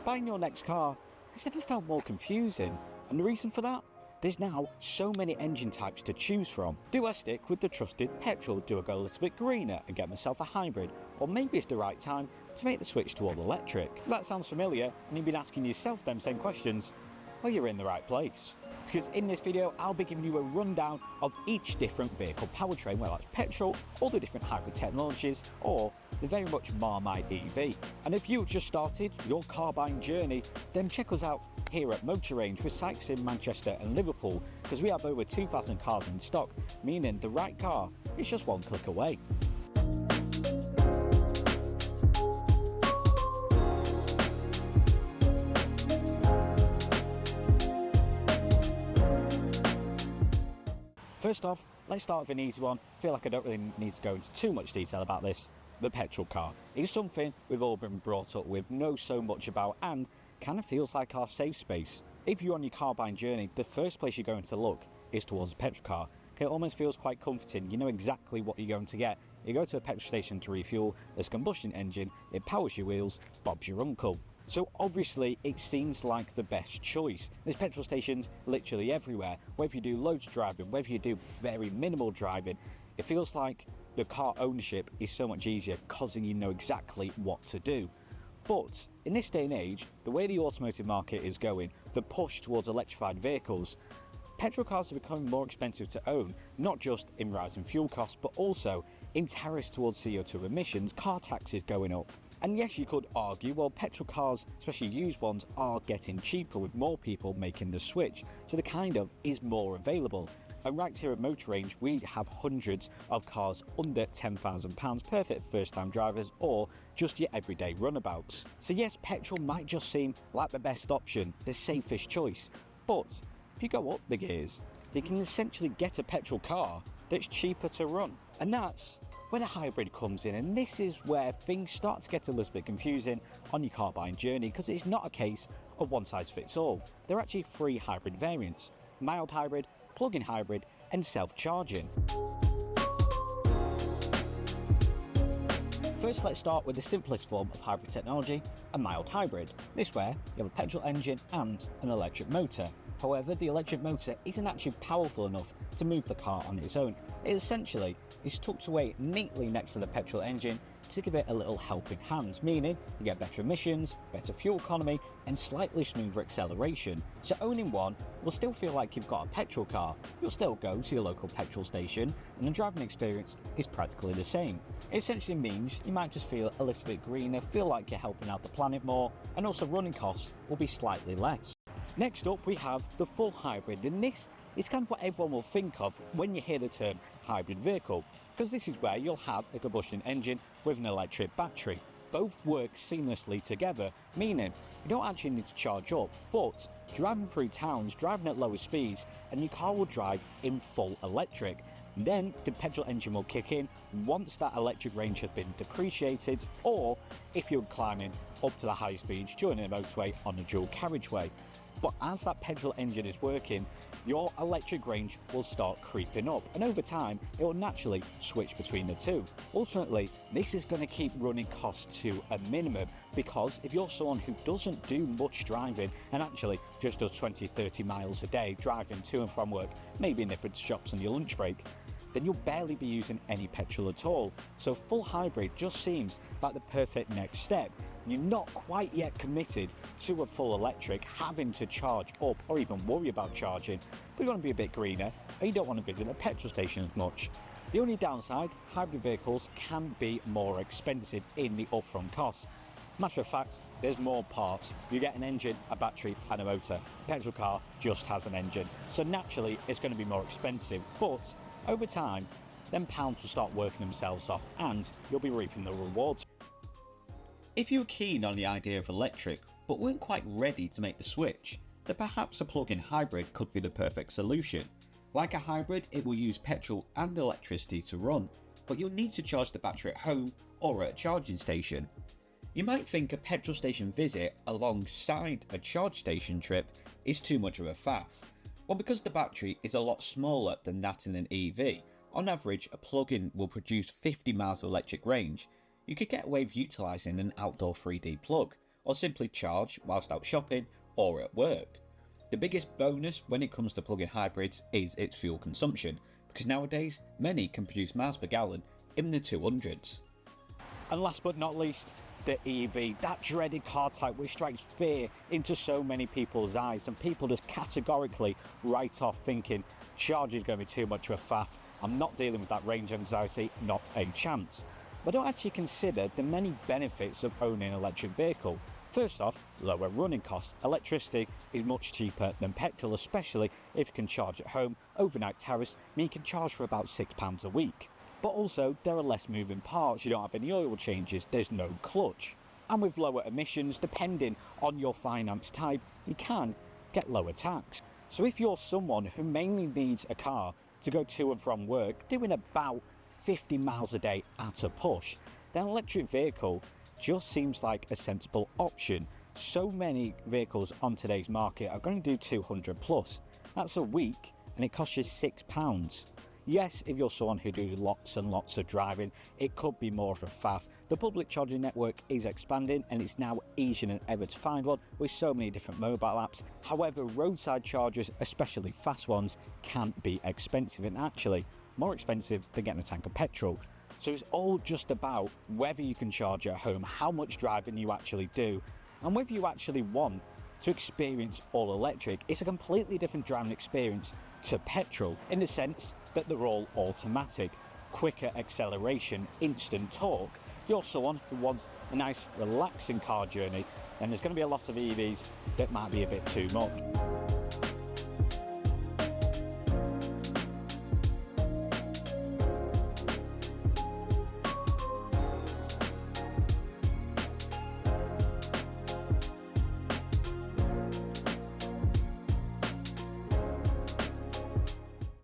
Buying your next car has never felt more confusing, and the reason for that? There's now so many engine types to choose from. Do I stick with the trusted petrol? Do I go a little bit greener and get myself a hybrid? Or maybe it's the right time to make the switch to all electric. If that sounds familiar and you've been asking yourself them same questions, well, you're in the right place. Because in this video, I'll be giving you a rundown of each different vehicle powertrain, whether that's petrol, all the different hybrid technologies, or the very much Marmite EV. And if you've just started your car buying journey, then check us out here at Motor Range with sites in Manchester and Liverpool, because we have over 2,000 cars in stock, meaning the right car is just one click away. First off, let's start with an easy one. I feel like I don't really need to go into too much detail about this. The petrol car. It's something we've all been brought up with, know so much about, and kind of feels like our safe space. If you're on your car buying journey, the first place you're going to look is towards a petrol car. It almost feels quite comforting. You know exactly what you're going to get. You go to a petrol station to refuel, there's a combustion engine, it powers your wheels, Bob's your uncle. So obviously it seems like the best choice. There's petrol stations literally everywhere. Whether you do loads of driving, whether you do very minimal driving, it feels like the car ownership is so much easier because you know exactly what to do. But in this day and age, the way the automotive market is going, the push towards electrified vehicles, petrol cars are becoming more expensive to own, not just in rising fuel costs, but also in tariffs towards CO2 emissions, car taxes going up. And yes, you could argue, well, petrol cars, especially used ones, are getting cheaper with more people making the switch, so the kind of is more available. And right here at Motor Range, we have hundreds of cars under £10,000, perfect for first-time drivers or just your everyday runabouts. So yes, petrol might just seem like the best option, the safest choice, but if you go up the gears, you can essentially get a petrol car that's cheaper to run. And that's when a hybrid comes in, and this is where things start to get a little bit confusing on your car buying journey, because it's not a case of one size fits all. There are actually 3 hybrid variants: mild hybrid, plug-in hybrid, and self-charging. First, let's start with the simplest form of hybrid technology, a mild hybrid. This where you have a petrol engine and an electric motor. However, the electric motor isn't actually powerful enough to move the car on its own. It essentially is tucked away neatly next to the petrol engine to give it a little helping hand, meaning you get better emissions, better fuel economy, and slightly smoother acceleration. So owning one will still feel like you've got a petrol car. You'll still go to your local petrol station, and the driving experience is practically the same. It essentially means you might just feel a little bit greener, feel like you're helping out the planet more, and also running costs will be slightly less. Next up, we have the full hybrid, and this is kind of what everyone will think of when you hear the term hybrid vehicle, because this is where you'll have a combustion engine with an electric battery. Both work seamlessly together, meaning you don't actually need to charge up, but driving through towns, driving at lower speeds, and your car will drive in full electric. Then the petrol engine will kick in once that electric range has been depreciated, or if you're climbing up to the high speeds during a motorway on a dual carriageway. But as that petrol engine is working, your electric range will start creeping up, and over time it will naturally switch between the two. Ultimately, this is going to keep running costs to a minimum, because if you're someone who doesn't do much driving and actually just does 20-30 miles a day driving to and from work, maybe nipping to shops on your lunch break, then you'll barely be using any petrol at all. So full hybrid just seems like the perfect next step. You're not quite yet committed to a full electric, having to charge up or even worry about charging, but you want to be a bit greener and you don't want to visit a petrol station as much. The only downside, hybrid vehicles can be more expensive in the upfront costs. Matter of fact, there's more parts. You get an engine, a battery and a motor. A petrol car just has an engine, so naturally it's going to be more expensive, but over time, then pounds will start working themselves off and you'll be reaping the rewards. If you were keen on the idea of electric but weren't quite ready to make the switch, then perhaps a plug-in hybrid could be the perfect solution. Like a hybrid, it will use petrol and electricity to run, but you'll need to charge the battery at home or at a charging station. You might think a petrol station visit alongside a charge station trip is too much of a faff. Well, because the battery is a lot smaller than that in an EV, on average a plug-in will produce 50 miles of electric range. You could get away with utilising an outdoor 3D plug, or simply charge whilst out shopping or at work. The biggest bonus when it comes to plug-in hybrids is its fuel consumption, because nowadays many can produce miles per gallon in the 200s. And last but not least, the EV, that dreaded car type which strikes fear into so many people's eyes, and people just categorically write off thinking charging is going to be too much of a faff. I'm not dealing with that range anxiety, not a chance. But don't actually consider the many benefits of owning an electric vehicle. First off, lower running costs. Electricity is much cheaper than petrol, especially if you can charge at home. Overnight tariffs mean you can charge for about £6 a week. But also, there are less moving parts, you don't have any oil changes, there's no clutch. And with lower emissions, depending on your finance type, you can get lower tax. So if you're someone who mainly needs a car to go to and from work, doing about 50 miles a day at a push, then an electric vehicle just seems like a sensible option. So many vehicles on today's market are going to do 200 plus. That's a week and it costs you £6. Yes, if you're someone who do lots and lots of driving, it could be more of a faff. The public charging network is expanding and it's now easier than ever to find one with so many different mobile apps. However, roadside chargers, especially fast ones, can be expensive, and actually more expensive than getting a tank of petrol. So it's all just about whether you can charge at home, how much driving you actually do, and whether you actually want to experience all electric. It's a completely different driving experience to petrol in the sense that they're all automatic, quicker acceleration, instant torque. If you're someone who wants a nice relaxing car journey, then there's going to be a lot of EVs that might be a bit too much.